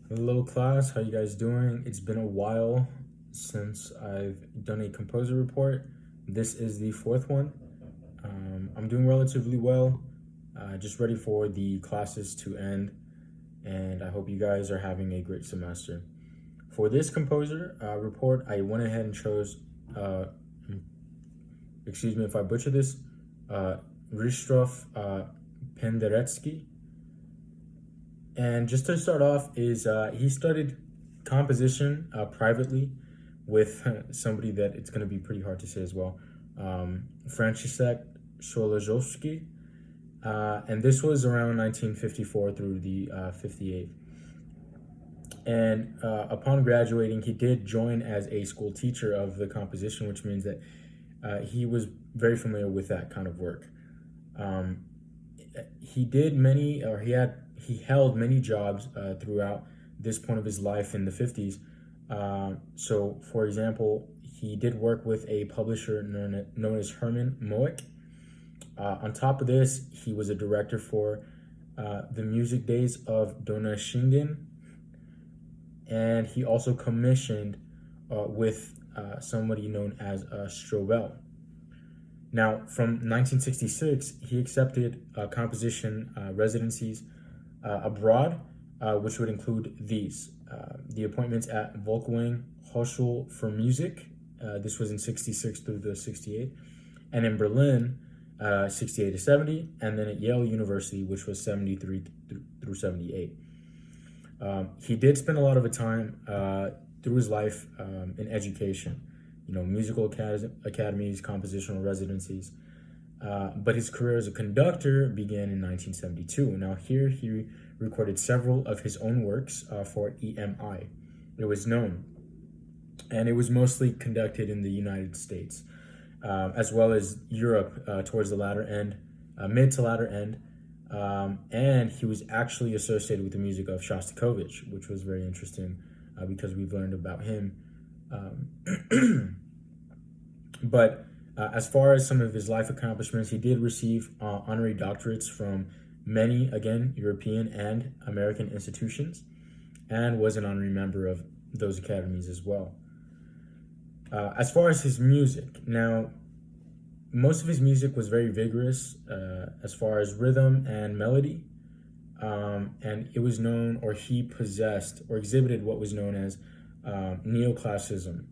Hello class, how you guys doing? It's been a while since I've done a composer report. This is the fourth one. I'm doing relatively well, just ready for the classes to end, and I hope you guys are having a great semester. For this composer report, I went ahead and chose, uh, excuse me if I butcher this, uh, Ristrof Penderecki. And just to start off, is he studied composition privately with somebody that it's going to be pretty hard to say as well, Franciszek Sholozowski, and this was around 1954 through the 58. And upon graduating, he did join as a school teacher of the composition, which means that he was very familiar with that kind of work. Um, he did many, or he held many jobs throughout this point of his life in the 50s. So, for example, he did work with a publisher known as Herman Moek. On top of this, he was a director for the music days of Donaueschingen, and he also commissioned with somebody known as Strobel. Now, from 1966, he accepted composition residencies abroad, which would include these the appointments at Volkwang Hochschule for Music. This was in 66 through the 68, and in Berlin, 68 to 70, and then at Yale University, which was 73 through 78. He did spend a lot of a time through his life in education, musical academies, compositional residencies. But his career as a conductor began in 1972. Now, here he recorded several of his own works for EMI. It was known, and it was mostly conducted in the United States, as well as Europe towards the latter end, mid to latter end. And he was actually associated with the music of Shostakovich, which was very interesting because we've learned about him. But as far as some of his life accomplishments, he did receive honorary doctorates from many, again, European and American institutions, and was an honorary member of those academies as well. As far as his music, now, most of his music was very vigorous as far as rhythm and melody, and it was known, or he possessed, or exhibited what was known as neoclassicism,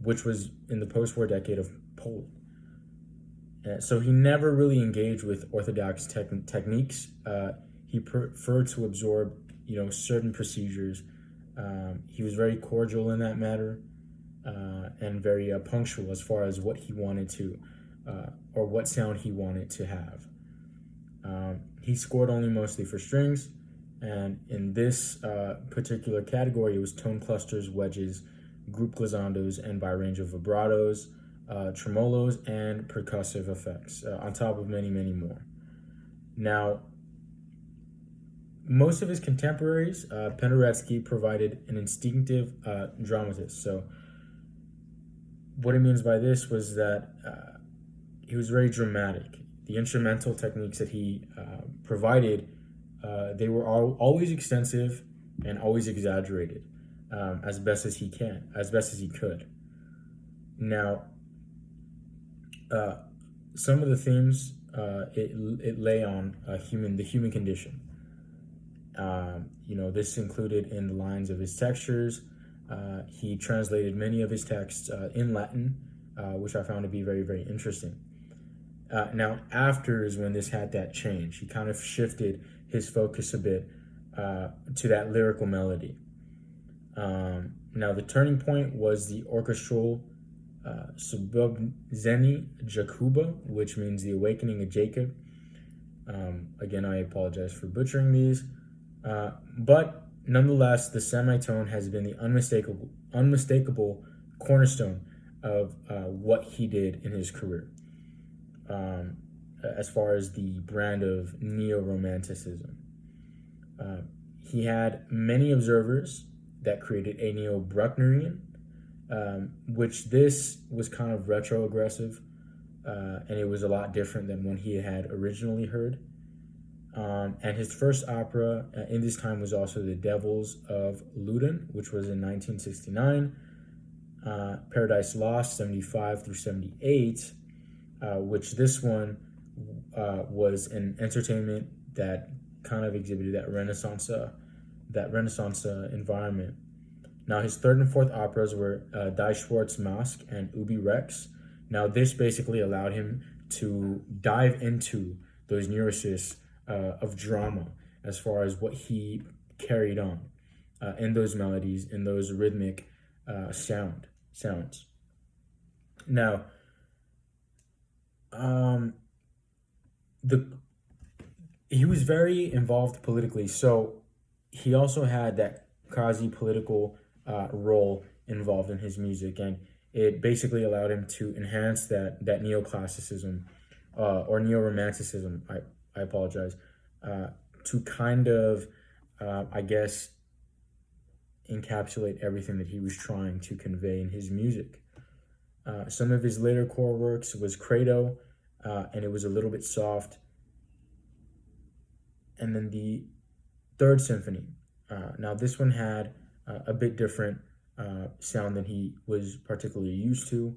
which was in the post-war decade of Poland. So he never really engaged with orthodox techniques. He preferred to absorb, certain procedures. He was very cordial in that matter, and very punctual as far as what he wanted to, or what sound he wanted to have. He scored only mostly for strings, and in this particular category, it was tone clusters, wedges, group glissandos, and by range of vibratos, tremolos, and percussive effects, on top of many, many more. Now, most of his contemporaries, Penderecki provided an instinctive dramatist. So, what it means by this was that he was very dramatic. The instrumental techniques that he provided, they were always extensive and always exaggerated, as best as he could. Now, some of the themes it lay on the human condition. This included in the lines of his textures. He translated many of his texts in Latin, which I found to be very, very interesting. Now, after is when this had that change. He kind of shifted his focus a bit to that lyrical melody. Now, the turning point was the orchestral Subobzeni Jakuba, which means the awakening of Jacob. Again, I apologize for butchering these. But nonetheless, the semitone has been the unmistakable cornerstone of what he did in his career, as far as the brand of neo-romanticism. He had many observers that created a neo-Brucknerian, which this was kind of retroaggressive, and it was a lot different than what he had originally heard. And his first opera in this time was also The Devils of Loudun, which was in 1969. Paradise Lost, 75 through 78, which this one was an entertainment that kind of exhibited that Renaissance environment. Now, his third and fourth operas were Die Schwarz Mask and Ubi Rex. Now, this basically allowed him to dive into those neurisis of drama as far as what he carried on in those melodies, in those rhythmic sounds. Now, the he was very involved politically, so he also had that quasi political role involved in his music, and it basically allowed him to enhance that neoclassicism or neo-romanticism. I apologize, to kind of I guess encapsulate everything that he was trying to convey in his music. Some of his later core works was Credo, and it was a little bit soft. And then the Third Symphony. Now, this one had a bit different sound than he was particularly used to.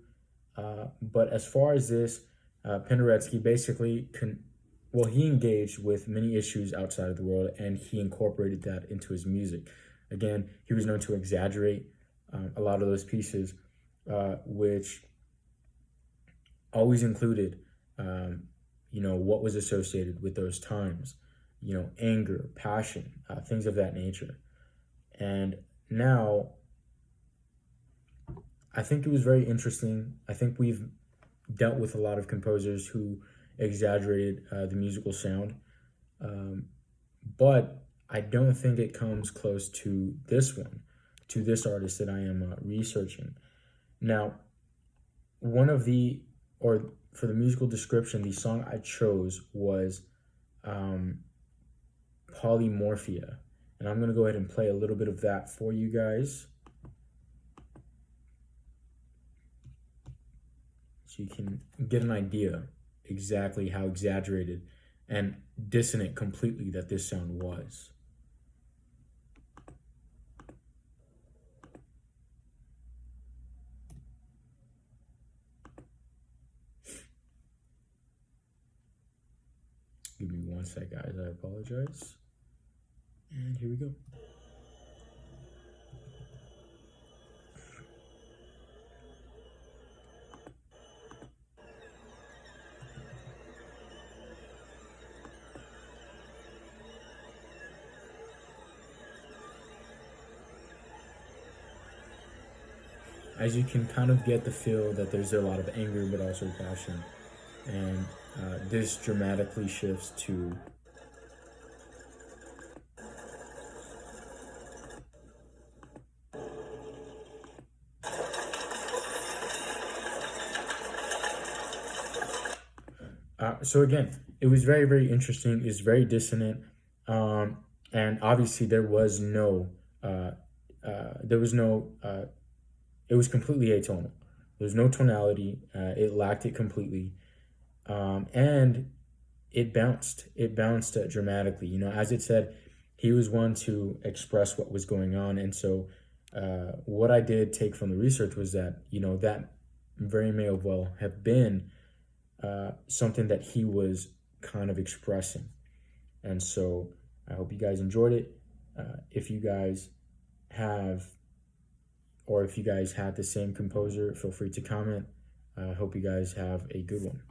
But as far as this, Penderecki basically he engaged with many issues outside of the world, and he incorporated that into his music. Again, he was known to exaggerate a lot of those pieces, which always included, what was associated with those times, anger, passion, things of that nature. And now, I think it was very interesting. I think we've dealt with a lot of composers who exaggerated the musical sound, but I don't think it comes close to this one, to this artist that I am researching. Now, for the musical description, the song I chose was Polymorphia. And I'm going to go ahead and play a little bit of that for you guys, so you can get an idea exactly how exaggerated and dissonant completely that this sound was. Give me one sec, guys. I apologize. And here we go. As you can kind of get the feel that there's a lot of anger, but also passion. And this dramatically shifts to so again, it was very, very interesting. It's very dissonant, and obviously there was no, it was completely atonal. There was no tonality. It lacked it completely, and it bounced. It bounced dramatically. As it said, he was one to express what was going on, and so what I did take from the research was that that very may well have been something that he was kind of expressing. And so I hope you guys enjoyed it. If you guys have, or if you guys had the same composer, feel free to comment. I hope you guys have a good one.